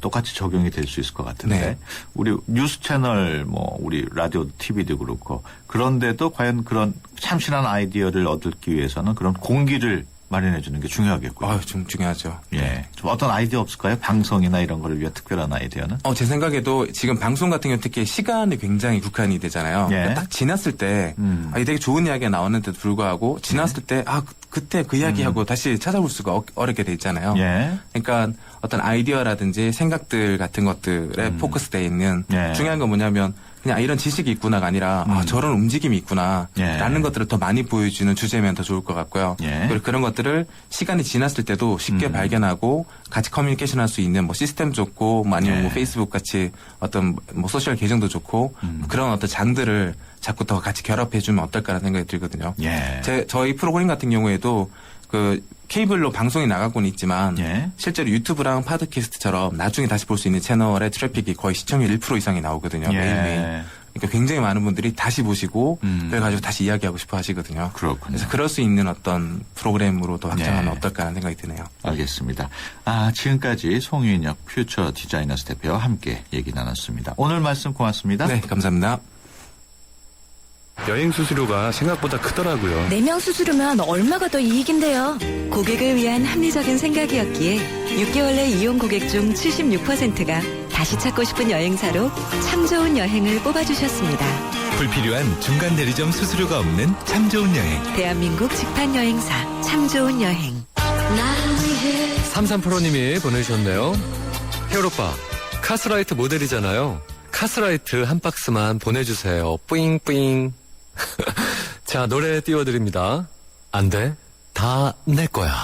똑같이 적용이 될 수 있을 것 같은데 우리 뉴스 채널 우리 라디오 TV도 그렇고 그런데도 과연 그런 참신한 아이디어를 얻기 위해서는 그런 공기를 마련해 주는 게 중요하겠고요. 좀 중요하죠. 예. 좀 어떤 아이디어 없을까요? 방송이나 이런 거를 위한 특별한 아이디어는? 제 생각에도 지금 방송 같은 경우 특히 시간이 굉장히 국한이 되잖아요. 예. 그러니까 딱 지났을 때, 이게 되게 좋은 이야기가 나왔는데도 불구하고, 지났을 때, 그때 그 이야기하고 다시 찾아볼 수가 어렵게 돼 있잖아요. 예. 그러니까 어떤 아이디어라든지 생각들 같은 것들에 포커스되어 있는 예. 중요한 건 뭐냐면, 그냥 이런 지식이 있구나가 아니라 저런 움직임이 있구나 라는 것들을 더 많이 보여주는 주제면 더 좋을 것 같고요. 예. 그리고 그런 것들을 시간이 지났을 때도 쉽게 발견하고 같이 커뮤니케이션 할 수 있는 뭐 시스템 좋고 뭐 아니면 뭐 페이스북 같이 어떤 뭐 소셜 계정도 좋고 그런 어떤 장들을 자꾸 더 같이 결합해주면 어떨까라는 생각이 들거든요. 예. 저희 프로그램 같은 경우에도 그 케이블로 방송이 나가고는 있지만 예. 실제로 유튜브랑 팟캐스트처럼 나중에 다시 볼 수 있는 채널의 트래픽이 거의 시청률 1% 이상이 나오거든요. 예. 매일매일. 그러니까 굉장히 많은 분들이 다시 보시고 그래가지고 다시 이야기하고 싶어 하시거든요. 그렇군요. 그래서 그럴 수 있는 어떤 프로그램으로도 확장하면 예. 어떨까 하는 생각이 드네요. 알겠습니다. 지금까지 송윤혁 퓨처 디자이너스 대표와 함께 얘기 나눴습니다. 오늘 말씀 고맙습니다. 네, 감사합니다. 여행 수수료가 생각보다 크더라고요. 4명 수수료면 얼마가 더 이익인데요. 고객을 위한 합리적인 생각이었기에 6개월 내 이용 고객 중 76%가 다시 찾고 싶은 여행사로 참 좋은 여행을 뽑아주셨습니다. 불필요한 중간 대리점 수수료가 없는 참 좋은 여행. 대한민국 직판 여행사 참 좋은 여행. 3385님이 보내주셨네요. 헤어오빠, 카스라이트 모델이잖아요. 카스라이트 한 박스만 보내주세요. 뿌잉뿌잉. 자, 노래 띄워드립니다. 안 돼. 다 내 거야.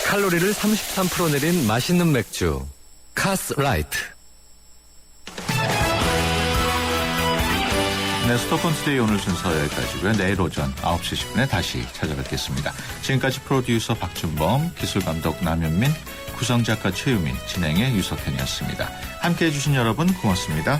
칼로리를 33% 내린 맛있는 맥주. 카스라이트. 네, 수도권 투데이 오늘 순서 여기까지고요. 내일 오전 9시 10분에 다시 찾아뵙겠습니다. 지금까지 프로듀서 박준범, 기술감독 남현민, 구성작가 최유민, 진행의 유석현이었습니다. 함께해 주신 여러분 고맙습니다.